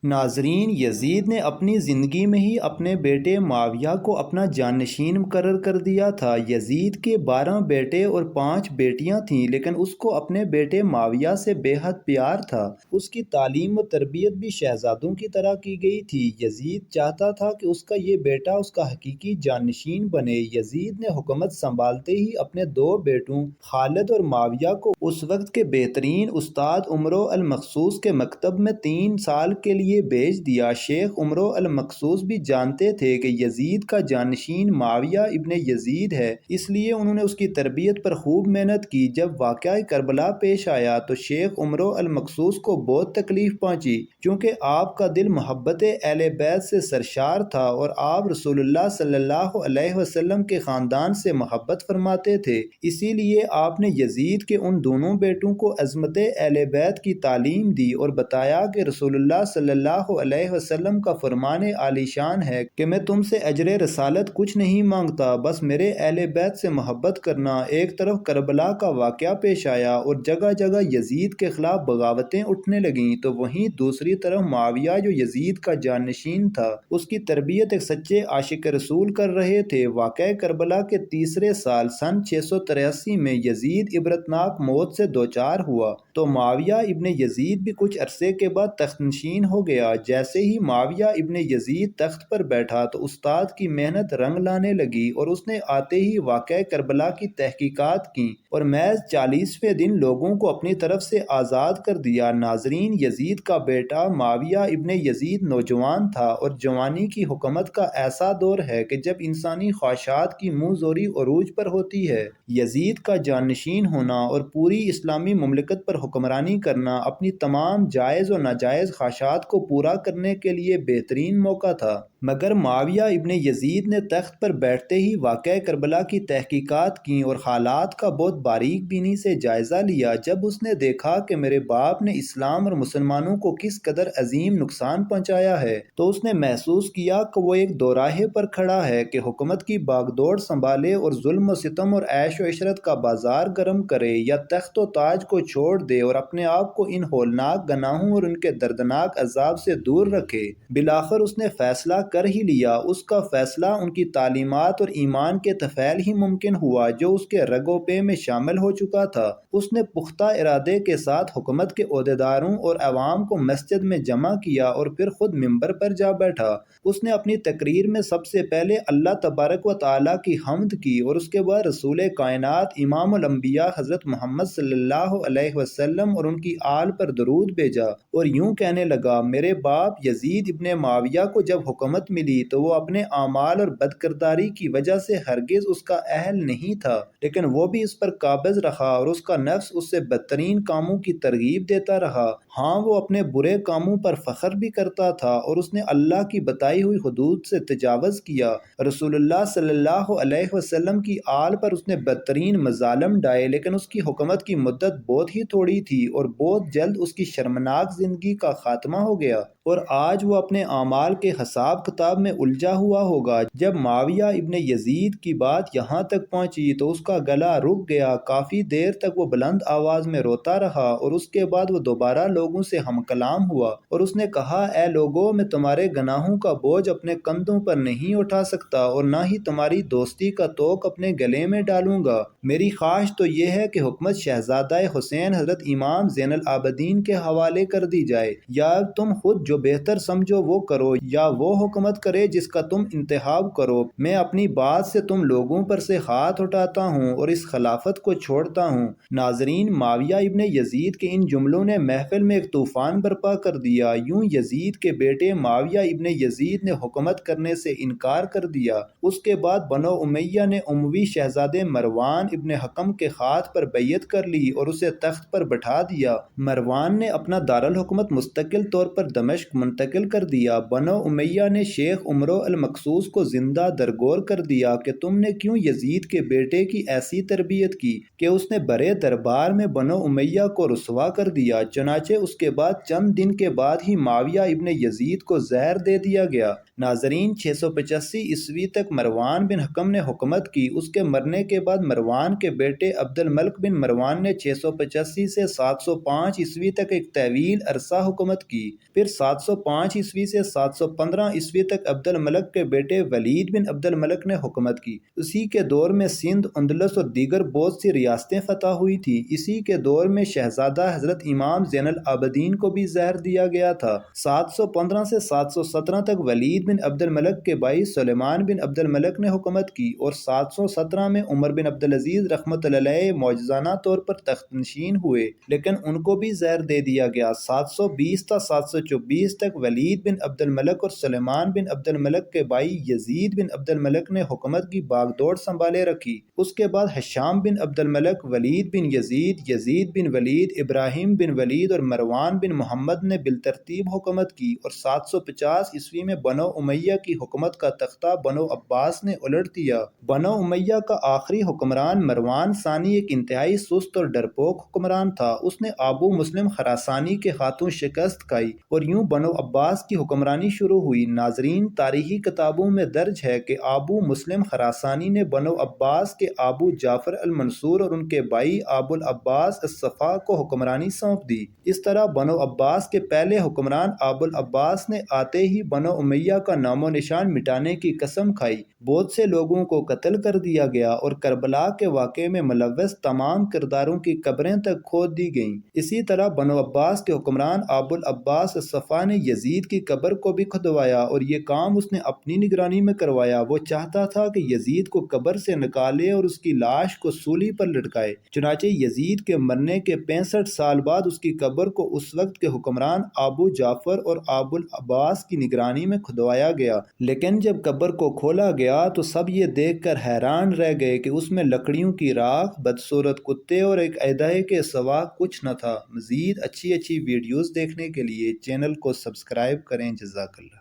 ناظرین، یزید نے اپنی زندگی میں ہی اپنے بیٹے معاویہ کو اپنا جانشین مقرر کر دیا تھا۔ یزید کے 12 بیٹے اور 5 بیٹیاں تھیں، لیکن اس کو اپنے بیٹے معاویہ سے بے حد پیار تھا۔ اس کی تعلیم و تربیت بھی شہزادوں کی طرح کی گئی تھی۔ یزید چاہتا تھا کہ اس کا یہ بیٹا اس کا حقیقی جانشین بنے۔ یزید نے حکومت سنبھالتے ہی اپنے 2 بیٹوں خالد اور معاویہ کو اس وقت کے بہترین استاد عمرو المخصوص کے مکتب میں 3 سال کے لیے بھیج دیا۔ شیخ عمرو المخصوص بھی جانتے تھے کہ یزید کا جانشین معاویہ ابن یزید ہے، اس لیے انہوں نے اس کی تربیت پر خوب محنت کی۔ جب واقعہ کربلا پیش آیا تو شیخ عمرو المخصوص کو بہت تکلیف پہنچی، کیونکہ آپ کا دل محبت اہل بیت سے سرشار تھا اور آپ رسول اللہ صلی اللہ علیہ وسلم کے خاندان سے محبت فرماتے تھے۔ اسی لیے آپ نے یزید کے ان دونوں بیٹوں کو عظمت اہل بیت کی تعلیم دی اور بتایا کہ رسول اللہ صلی اللہ علیہ وسلم کا فرمان عالی شان ہے کہ میں تم سے اجر رسالت کچھ نہیں مانگتا، بس میرے اہل بیت سے محبت کرنا۔ ایک طرف کربلا کا واقعہ پیش آیا اور جگہ جگہ یزید کے خلاف بغاوتیں اٹھنے لگیں، تو وہیں دوسری طرف معاویہ جو یزید کا جانشین تھا، اس کی تربیت ایک سچے عاشق رسول کر رہے تھے۔ واقعہ کربلا کے تیسرے سال سن 683 میں یزید عبرتناک موت سے دوچار ہوا تو معاویہ ابن یزید بھی کچھ عرصے کے بعد تخت نشین ہو گیا۔ جیسے ہی معاویہ ابن یزید تخت پر بیٹھا تو استاد کی محنت رنگ لانے لگی اور اس نے آتے ہی واقعہ کربلا کی تحقیقات کی اور محض 40ویں دن لوگوں کو اپنی طرف سے آزاد کر دیا۔ ناظرین، یزید کا بیٹا معاویہ ابن یزید نوجوان تھا اور جوانی کی حکومت کا ایسا دور ہے کہ جب انسانی خواہشات کی منہ زوری عروج پر ہوتی ہے۔ یزید کا جانشین ہونا اور پوری اسلامی مملکت پر حکمرانی کرنا اپنی تمام جائز و ناجائز خواہشات کو پورا کرنے کے لیے بہترین موقع تھا۔ مگر معاویہ ابن یزید نے تخت پر بیٹھتے ہی واقعہ کربلا کی تحقیقات کی اور حالات کا بہت باریک بینی سے جائزہ لیا۔ جب اس نے دیکھا کہ میرے باپ نے اسلام اور مسلمانوں کو کس قدر عظیم نقصان پہنچایا ہے، تو اس نے محسوس کیا کہ وہ ایک دوراہے پر کھڑا ہے کہ حکومت کی باغ دوڑ سنبھالے اور ظلم و ستم اور عیش و عشرت کا بازار گرم کرے، یا تخت و تاج کو چھوڑ دے اور اپنے آپ کو ان ہولناک گناہوں اور ان کے دردناک عذاب سے دور رکھے۔ بالآخر اس نے فیصلہ کر ہی لیا۔ اس کا فیصلہ ان کی تعلیمات اور ایمان کے طفیل ہی ممکن ہوا جو اس کے رگ و پے میں شامل ہو چکا تھا۔ اس نے پختہ ارادے کے ساتھ حکومت کے عہدیداروں اور عوام کو مسجد میں جمع کیا اور پھر خود منبر پر جا بیٹھا۔ اس نے اپنی تقریر میں سب سے پہلے اللہ تبارک و تعالیٰ کی حمد کی اور اس کے بعد رسول کائنات امام الانبیاء حضرت محمد صلی اللہ علیہ وسلم اور ان کی آل پر درود بھیجا اور یوں کہنے لگا: میرے باپ یزید ابن معاویہ کو جب حکومت ملی تو وہ اپنے اعمال اور بدکرداری کی وجہ سے ہرگز اس کا اہل نہیں تھا، لیکن وہ بھی اس پر قابض رہا اور اس کا نفس اس سے بدترین کاموں کی ترغیب دیتا رہا۔ ہاں، وہ اپنے برے کاموں پر فخر بھی کرتا تھا اور اس نے اللہ کی بتائی ہوئی حدود سے تجاوز کیا۔ رسول اللہ صلی اللہ علیہ وسلم کی آل پر اس نے بدترین مظالم ڈھائے، لیکن اس کی حکومت کی مدت بہت ہی تھوڑی تھی اور بہت جلد اس کی شرمناک زندگی کا خاتمہ ہو گیا اور آج وہ اپنے اعمال کے حساب کتاب میں الجھا ہوا ہوگا۔ جب معاویہ ابن یزید کی بات یہاں تک پہنچی تو اس کا گلا رک گیا۔ کافی دیر تک وہ بلند آواز میں روتا رہا اور اس کے بعد وہ دوبارہ لوگوں سے ہم کلام ہوا اور اس نے کہا: اے لوگو، میں تمہارے گناہوں کا بوجھ اپنے کندھوں پر نہیں اٹھا سکتا اور نہ ہی تمہاری دوستی کا توق اپنے گلے میں ڈالوں گا۔ میری خواہش تو یہ ہے کہ حکومت شہزادہ حسین حضرت امام زین العابدین کے حوالے کر دی جائے، یا تم خود جو بہتر سمجھو وہ کرو، یا وہ حکومت کرے جس کا تم انتخاب کرو۔ میں اپنی بات سے تم لوگوں پر سے ہاتھ اٹھاتا ہوں اور اس خلافت کو چھوڑتا ہوں۔ ناظرین، معاویہ ابن یزید کے ان جملوں نے محفل میں ایک طوفان برپا کر دیا۔ یوں یزید کے بیٹے معاویہ ابن یزید نے حکومت کرنے سے انکار کر دیا۔ اس کے بعد بنو امیہ نے اموی شہزادے مروان ابن حکم کے ہاتھ پر بیعت کر لی اور اسے تخت پر بٹھا دیا۔ مروان نے اپنا دارالحکومت مستقل طور پر دمشق منتقل کر دیا۔ بنو امیہ نے شیخ عمرو المخصوص کو زندہ درگور کر دیا کہ تم نے کیوں یزید کے بیٹے کی ایسی تربیت کی کہ اس نے بڑے دربار میں بنو امیہ کو رسوا کر دیا۔ چنانچہ اس کے بعد چند دن کے بعد ہی معاویہ ابن یزید کو زہر دے دیا گیا۔ ناظرین، 685 عیسوی تک مروان بن حکم نے حکومت کی۔ اس کے مرنے کے بعد مروان کے بیٹے عبد الملک بن مروان نے 685 سے 705 عیسوی تک ایک طویل عرصہ حکومت کی۔ پھر 705 عیسوی سے 715 عیسوی تک عبد الملک کے بیٹے ولید بن عبد الملک نے حکومت کی۔ اسی کے دور میں سندھ، اندلس اور دیگر بہت سی ریاستیں فتح ہوئی تھی۔ اسی کے دور میں شہزادہ حضرت امام زین العابدین کو بھی زہر دیا گیا تھا۔ 715 سے 717 تک ولید بن عبد الملک کے بھائی سلیمان بن عبد الملک نے حکومت کی اور 717 میں عمر بن عبدالعزیز رحمۃ اللہ علیہ معجزانہ طور پر تخت نشین ہوئے، لیکن ان کو بھی زہر دے دیا گیا۔ 720 تا 724 تک ولید بن عبد الملک اور سلیمان بن عبد الملک کے بھائی یزید بن عبد الملک نے حکومت کی باغ دوڑ سنبھالے رکھی۔ اس کے بعد ہشام بن عبد الملک، ولید بن یزید، یزید بن ولید، ابراہیم بن ولید اور مروان بن محمد نے بالترتیب حکومت کی اور 750 عیسوی میں بنو امیہ کی حکومت کا تختہ بنو عباس نے الٹ دیا۔ بنو امیہ کا آخری حکمران مروان ثانی ایک انتہائی سست اور ڈرپوک حکمران تھا۔ اس نے ابو مسلم خراسانی کے ہاتھوں شکست کھائی اور یوں بنو عباس کی حکمرانی شروع ہوئی۔ ناظرین، تاریخی کتابوں میں درج ہے کہ ابو مسلم خراسانی نے بنو عباس کے ابو جعفر المنصور اور ان کے بھائی ابو العباس الصفا کو حکمرانی سونپ دی۔ اس طرح بنو عباس کے پہلے حکمران ابو العباس نے آتے ہی بنو امیہ کا نام و نشان مٹانے کی قسم کھائی۔ بہت سے لوگوں کو قتل کر دیا گیا اور کربلا کے واقعے میں ملوث تمام کرداروں کی قبریں تک کھود دی گئیں۔ اسی طرح بنو عباس کے حکمران ابو العباس الصفا نے یزید کی قبر کو بھی کھدوایا اور یہ کام اس نے اپنی نگرانی میں کروایا۔ وہ چاہتا تھا کہ یزید کو قبر سے نکالے اور اس کی لاش کو سولی پر لٹکائے۔ چنانچہ یزید کے مرنے کے 65 سال بعد اس کی قبر کو اس وقت کے حکمران ابو جعفر اور ابو العباس کی نگرانی میں کھدوایا گیا۔ لیکن جب قبر کو کھولا گیا تو سب یہ دیکھ کر حیران رہ گئے کہ اس میں لکڑیوں کی راکھ، بدصورت کتے اور ایک ایدھائے کے سوا کچھ نہ تھا۔ مزید اچھی ویڈیوز دیکھنے کے لیے چینل کو سبسکرائب کریں۔ جزاک اللہ۔